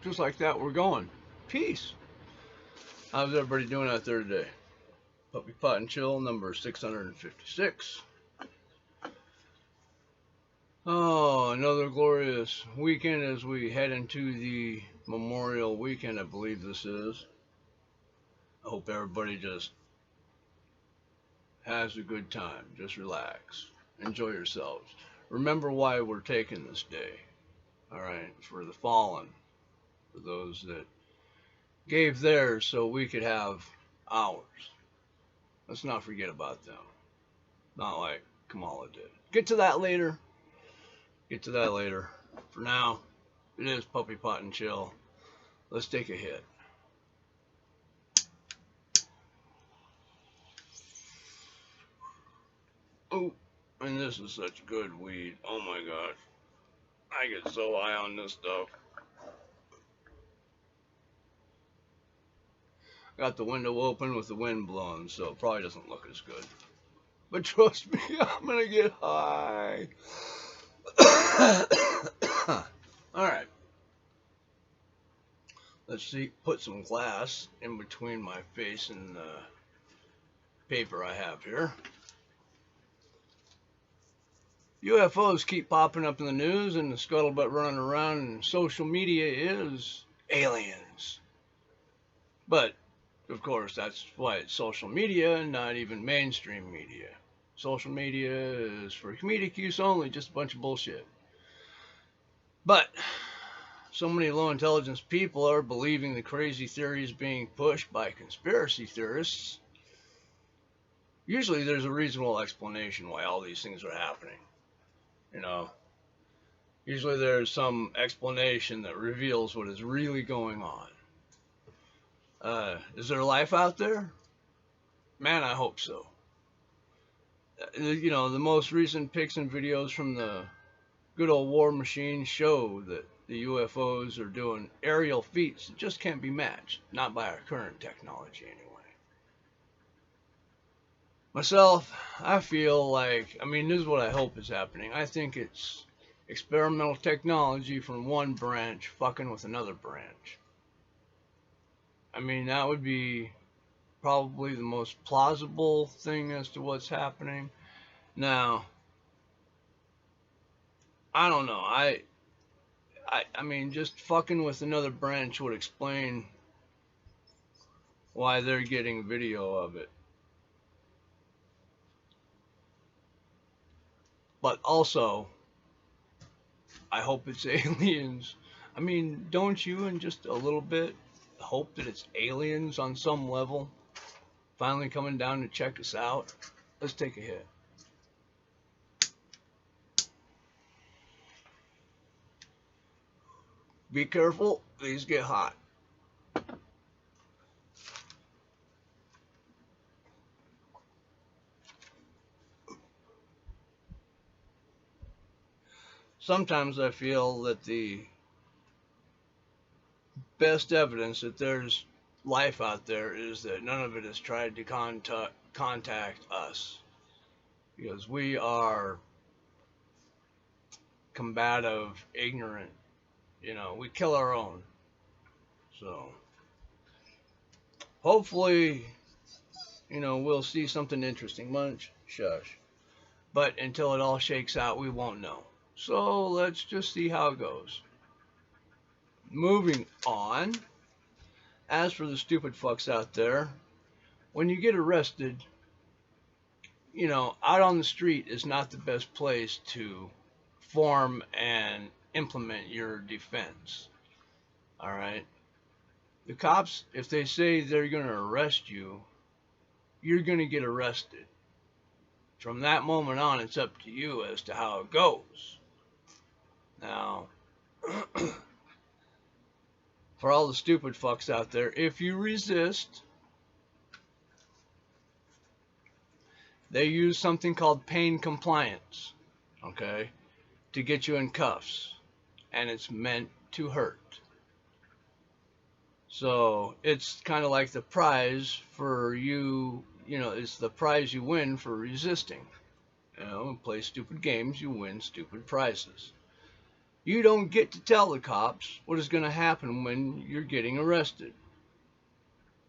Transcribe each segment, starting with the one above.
just like that, we're going. Peace. How's everybody doing out there today? Puppy Pot and Chill number 656. Oh, another glorious weekend as we head into the Memorial Weekend, I believe this is. I hope everybody just has a good time. Just relax. Enjoy yourselves. Remember why we're taking this day. Alright, for the fallen. For those that gave theirs so we could have ours. Let's not forget about them. Not like Kamala did. Get to that later. Get to that later. For now, it is Puppy Pot and Chill. Let's take a hit. Oh, and this is such good weed. Oh my god. I get so high on this stuff. Got the window open with the wind blowing, so it probably doesn't look as good. But trust me, I'm gonna get high. Alright. Let's see, put some glass in between my face and the paper I have here. UFOs keep popping up in the news, and the scuttlebutt running around in social media is aliens. But, of course, that's why it's social media and not even mainstream media. Social media is for comedic use only, just a bunch of bullshit. But so many low intelligence people are believing the crazy theories being pushed by conspiracy theorists. Usually there's a reasonable explanation why all these things are happening. You know, usually there's some explanation that reveals what is really going on. Is there life out there? Man, I hope so. You know, the most recent pics and videos from the good old war machine show that the UFOs are doing aerial feats that just can't be matched. Not by our current technology, anyway. Myself, I feel like, this is what I hope is happening. I think it's experimental technology from one branch fucking with another branch. That would be probably the most plausible thing as to what's happening. Now, I don't know. I just fucking with another branch would explain why they're getting video of it. But also, I hope it's aliens. Don't you in just a little bit hope that it's aliens on some level finally coming down to check us out? Let's take a hit. Be careful, these get hot. Sometimes I feel that the best evidence that there's life out there is that none of it has tried to contact us. Because we are combative, ignorant. We kill our own. So, hopefully, we'll see something interesting. Munch, shush. But until it all shakes out, we won't know. So, let's just see how it goes. Moving on. As for the stupid fucks out there, when you get arrested, out on the street is not the best place to form and implement your defense. Alright? The cops, if they say they're going to arrest you, you're going to get arrested. From that moment on, it's up to you as to how it goes. Now, for all the stupid fucks out there, if you resist, they use something called pain compliance, okay, to get you in cuffs. And it's meant to hurt. So it's kind of like the prize for you, it's the prize you win for resisting. Play stupid games, you win stupid prizes. You don't get to tell the cops what is going to happen when you're getting arrested.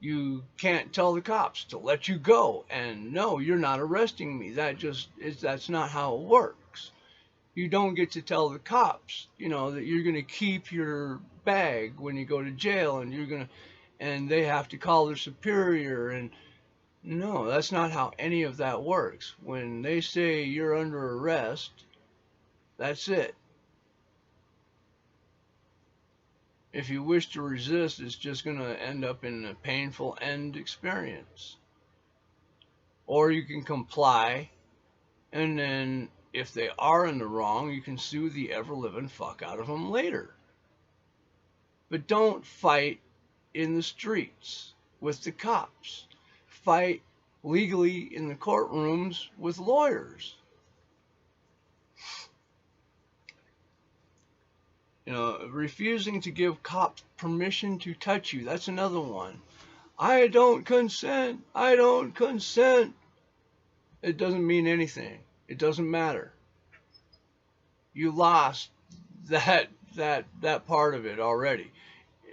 You can't tell the cops to let you go, and no, you're not arresting me. That's not how it works. You don't get to tell the cops, that you're going to keep your bag when you go to jail, and they have to call their superior. And no, that's not how any of that works. When they say you're under arrest, that's it. If you wish to resist, it's just going to end up in a painful end experience. Or you can comply, and then if they are in the wrong, you can sue the ever living fuck out of them later. But don't fight in the streets with the cops. Fight legally in the courtrooms with lawyers. Refusing to give cops permission to touch you. That's another one. I don't consent. I don't consent. It doesn't mean anything. It doesn't matter. You lost that part of it already.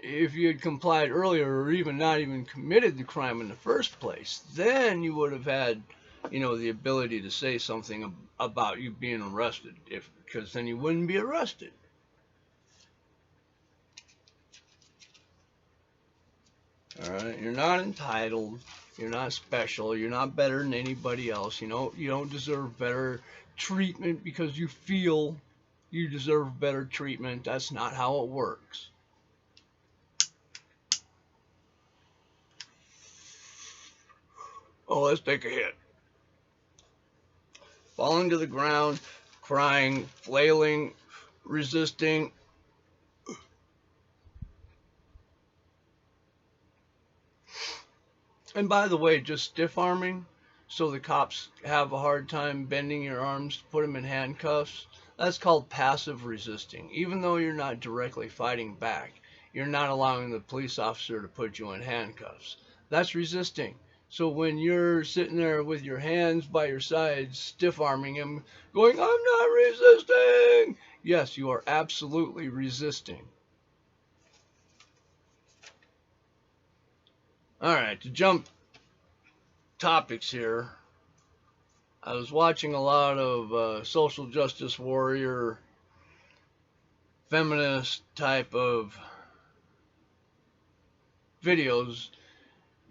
If you had complied earlier, or even not even committed the crime in the first place, then you would have had, the ability to say something about you being arrested, because then you wouldn't be arrested. All right, you're not entitled. You're not special. You're not better than anybody else. You don't deserve better treatment because you feel you deserve better treatment. That's not how it works. Oh, let's take a hit. Falling to the ground, crying, flailing, resisting. And by the way, just stiff arming, so the cops have a hard time bending your arms to put them in handcuffs, that's called passive resisting. Even though you're not directly fighting back, you're not allowing the police officer to put you in handcuffs. That's resisting. So when you're sitting there with your hands by your sides, stiff arming him, going, I'm not resisting, yes, you are absolutely resisting. All right, to jump topics here, I was watching a lot of social justice warrior, feminist type of videos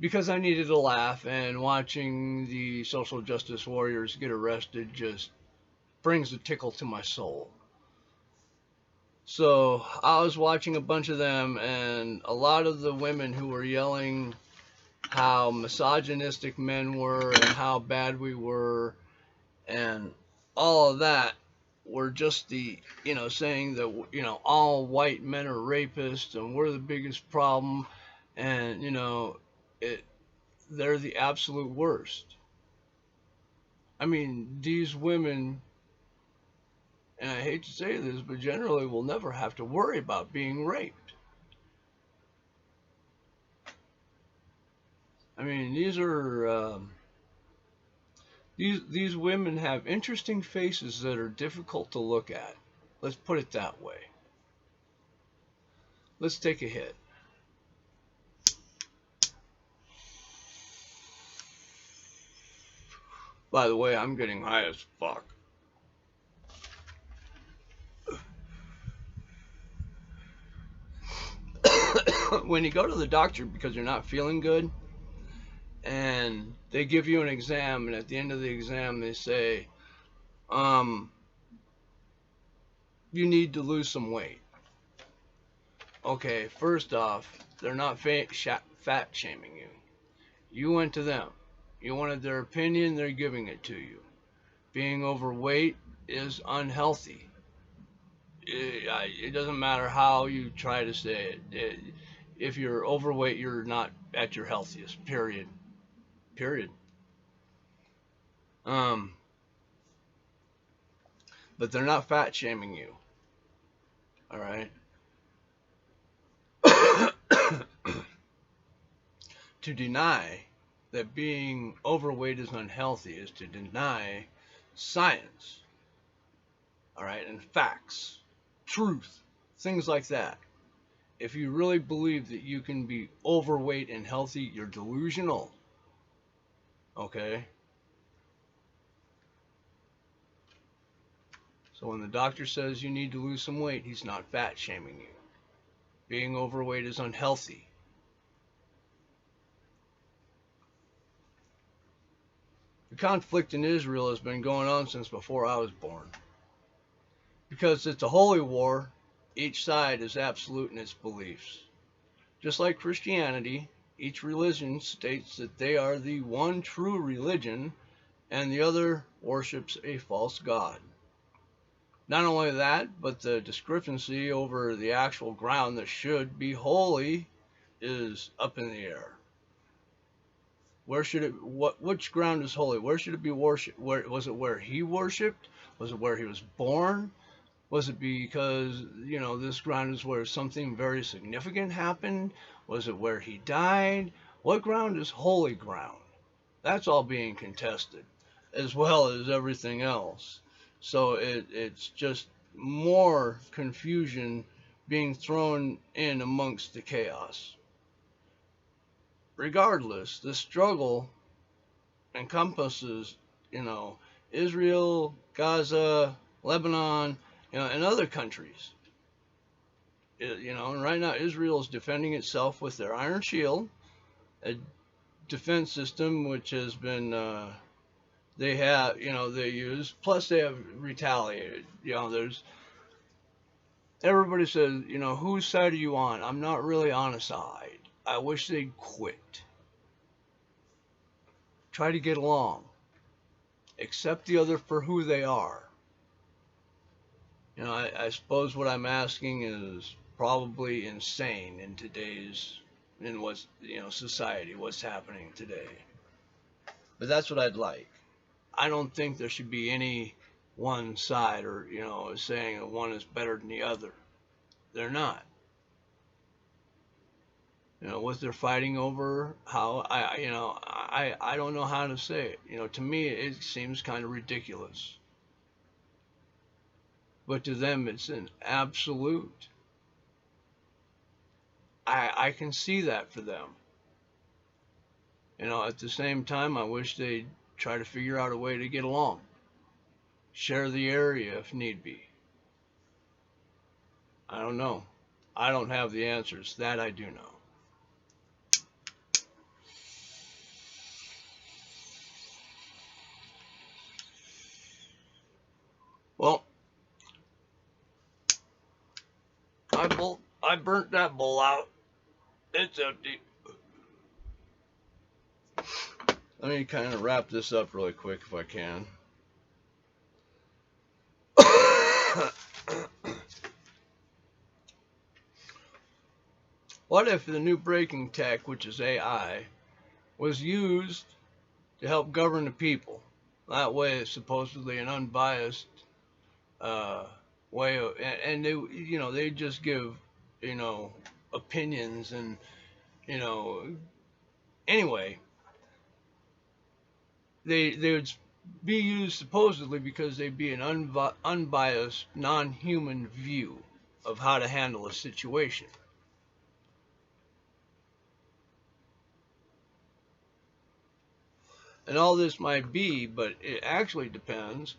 because I needed a laugh, and watching the social justice warriors get arrested just brings a tickle to my soul. So I was watching a bunch of them, and a lot of the women who were yelling how misogynistic men were and how bad we were and all of that were just saying that, all white men are rapists and we're the biggest problem, and, they're the absolute worst. I mean, these women, and I hate to say this, but generally will never have to worry about being raped. I mean, these women have interesting faces that are difficult to look at. Let's put it that way. Let's take a hit. By the way, I'm getting high as fuck. When you go to the doctor because you're not feeling good, and they give you an exam, and at the end of the exam they say, you need to lose some weight. Okay, first off, they're not fat shaming you. You went to them. You wanted their opinion, they're giving it to you. Being overweight is unhealthy. It doesn't matter how you try to say it. If you're overweight, you're not at your healthiest, period. Period. But they're not fat shaming you. All right. To deny that being overweight is unhealthy is to deny science. All right, and facts. truth, things like that. If you really believe that you can be overweight and healthy, you're delusional. Okay? So when the doctor says you need to lose some weight, he's not fat shaming you. Being overweight is unhealthy. The conflict in Israel has been going on since before I was born. Because it's a holy war, each side is absolute in its beliefs. Just like Christianity, each religion states that they are the one true religion and the other worships a false god. Not only that, but the discrepancy over the actual ground that should be holy is up in the air. Where should it? Which ground is holy? Where should it be worshipped? Was it where he worshipped? Was it where he was born? Was it because this ground is where something very significant happened? Was it where he died? What ground is holy ground? That's all being contested, as well as everything else. So it's just more confusion being thrown in amongst the chaos. Regardless, the struggle encompasses, Israel, Gaza, Lebanon, and other countries. And right now Israel is defending itself with their iron shield, a defense system which has been they use, plus they have retaliated. Everybody says, whose side are you on? I'm not really on a side. I wish they'd quit. Try to get along. Accept the other for who they are. I suppose what I'm asking is probably insane in what's, society, what's happening today. But that's what I'd like. I don't think there should be any one side or, saying that one is better than the other. They're not. What they're fighting over, how I don't know how to say it. To me it seems kind of ridiculous. But to them it's an absolute. I can see that for them. At the same time, I wish they'd try to figure out a way to get along. Share the area if need be. I don't know. I don't have the answers. That I do know. Well, I burnt that bowl out. It's empty. Let me kind of wrap this up really quick if I can. What if the new breaking tech, which is AI, was used to help govern the people? That way it's supposedly an unbiased way of, and they just give, opinions and, anyway, they would be used supposedly because they'd be an unbiased, non-human view of how to handle a situation. And all this might be, but it actually depends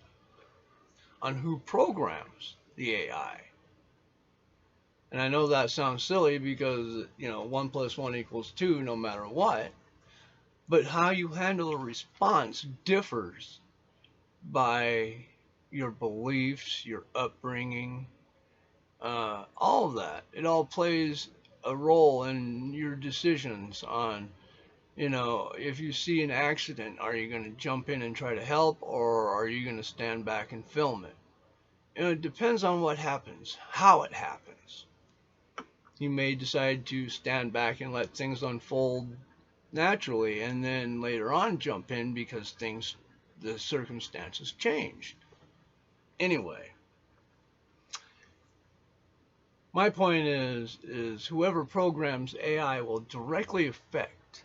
on who programs the AI. And I know that sounds silly because, 1 + 1 = 2 no matter what. But how you handle a response differs by your beliefs, your upbringing, all of that. It all plays a role in your decisions on, if you see an accident, are you going to jump in and try to help, or are you going to stand back and film it? It depends on what happens, how it happens. You may decide to stand back and let things unfold naturally, and then later on jump in because the circumstances change. Anyway, my point is whoever programs AI will directly affect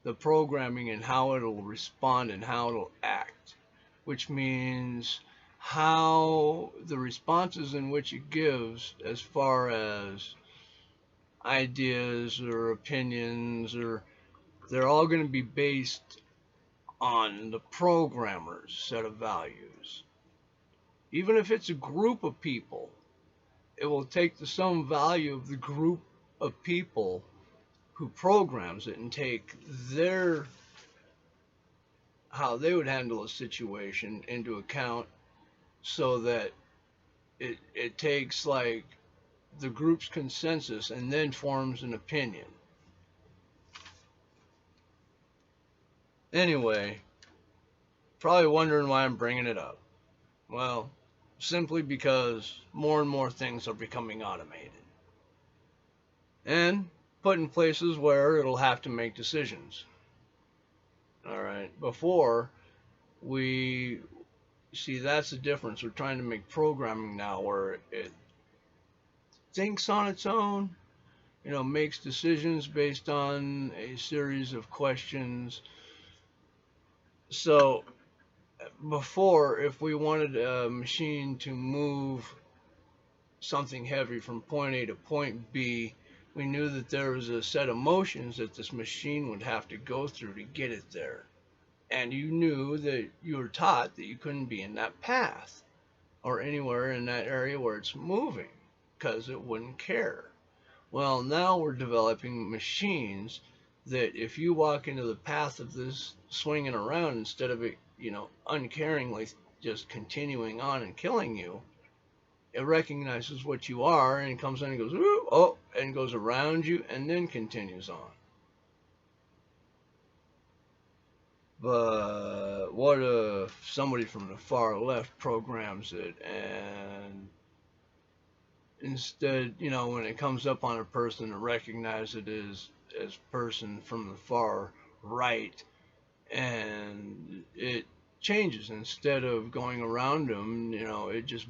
the programming and how it'll respond and how it'll act, which means how the responses in which it gives, as far as ideas or opinions, or they're all going to be based on the programmer's set of values. Even if it's a group of people, it will take the sum value of the group of people who programs it and take their how they would handle a situation into account, so that it takes like the group's consensus and then forms an opinion. Anyway, probably wondering why I'm bringing it up. Well, simply because more and more things are becoming automated and put in places where it'll have to make decisions. All right, before we see, that's the difference. We're trying to make programming now where it thinks on its own, makes decisions based on a series of questions. So before, if we wanted a machine to move something heavy from point A to point B, we knew that there was a set of motions that this machine would have to go through to get it there. And you knew that you were taught that you couldn't be in that path or anywhere in that area where it's moving, because it wouldn't care. Well, now we're developing machines that if you walk into the path of this swinging around, instead of it, uncaringly just continuing on and killing you, it recognizes what you are and comes in and goes, ooh, oh, and goes around you and then continues on. But what if somebody from the far left programs it, and instead, when it comes up on a person, to recognize it as person from the far right, and it changes. Instead of going around them, it just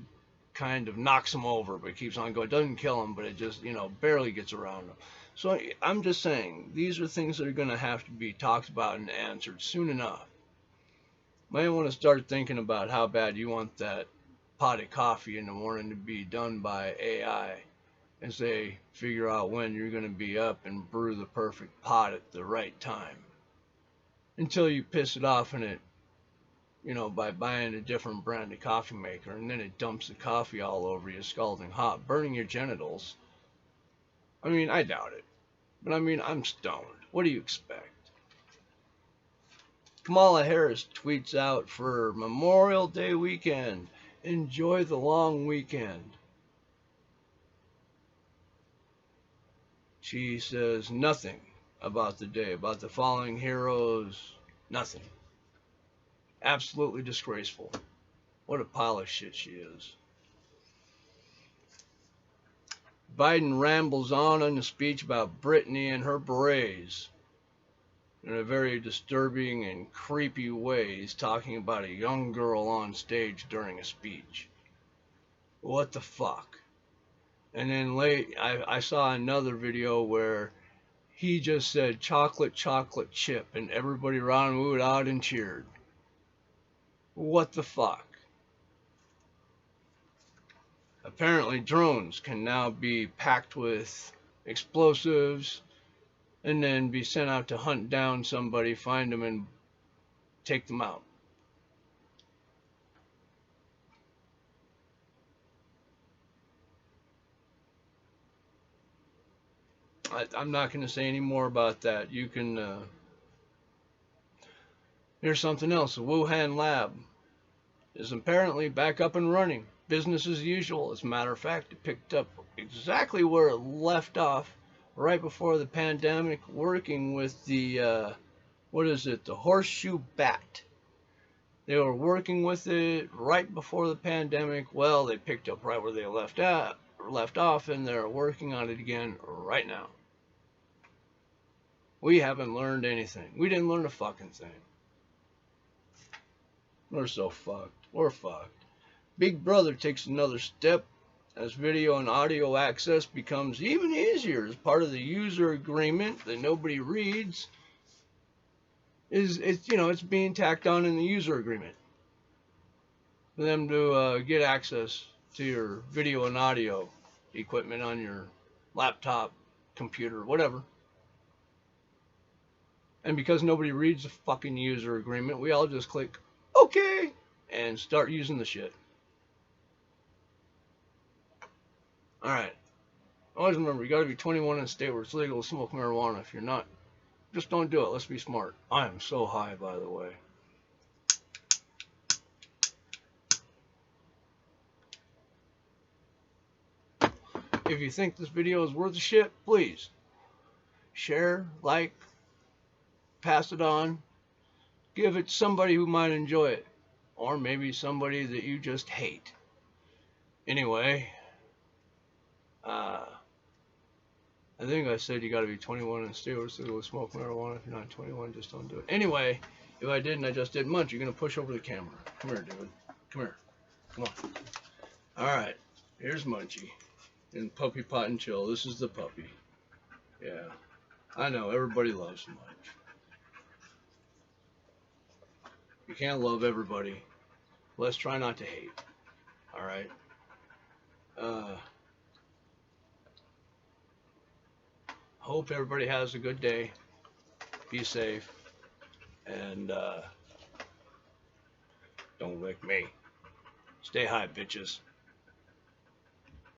kind of knocks them over, but keeps on going. It doesn't kill them, but it just, barely gets around them. So I'm just saying, these are things that are going to have to be talked about and answered soon enough. Might want to start thinking about how bad you want that pot of coffee in the morning to be done by AI, as they figure out when you're going to be up and brew the perfect pot at the right time. Until you piss it off in it, by buying a different brand of coffee maker, and then it dumps the coffee all over you, scalding hot, burning your genitals. I mean, I doubt it. But I mean, I'm stoned. What do you expect? Kamala Harris tweets out for Memorial Day weekend, enjoy the long weekend. She says nothing about the day, about the fallen heroes, nothing. Absolutely disgraceful. What a pile of shit she is. Biden rambles on in a speech about Brittany and her berets in a very disturbing and creepy way. He's talking about a young girl on stage during a speech. What the fuck? And then I saw another video where he just said chocolate, chocolate chip, and everybody around moved out and cheered. What the fuck? Apparently drones can now be packed with explosives and then be sent out to hunt down somebody, find them, and take them out. I'm not going to say any more about that. You can... Here's something else. The Wuhan lab is apparently back up and running. Business as usual. As a matter of fact, it picked up exactly where it left off right before the pandemic, working with the, the horseshoe bat. They were working with it right before the pandemic. Well, they picked up right where they left off, and they're working on it again right now. We haven't learned anything. We didn't learn a fucking thing. We're so fucked. We're fucked. Big Brother takes another step as video and audio access becomes even easier as part of the user agreement that nobody reads. It's being tacked on in the user agreement for them to get access to your video and audio equipment on your laptop, computer, whatever. And because nobody reads the fucking user agreement, we all just click OK and start using the shit. Alright. Always remember, you gotta be 21 in a state where it's legal to smoke marijuana. If you're not, just don't do it. Let's be smart. I am so high, by the way. If you think this video is worth a shit, please share, like, pass it on, give it to somebody who might enjoy it, or maybe somebody that you just hate. Anyway, I think I said you got to be 21 and stay where it's legal to smoke marijuana. If you're not 21, just don't do it. Anyway, if I didn't, I just did. Munch, you're going to push over the camera. Come here, dude. Come here. Come on. All right. Here's Munchy in Puppy Pot and Chill. This is the puppy. Yeah. I know. Everybody loves Munch. You can't love everybody. Let's try not to hate. All right. Hope everybody has a good day. Be safe. And don't lick me. Stay high, bitches.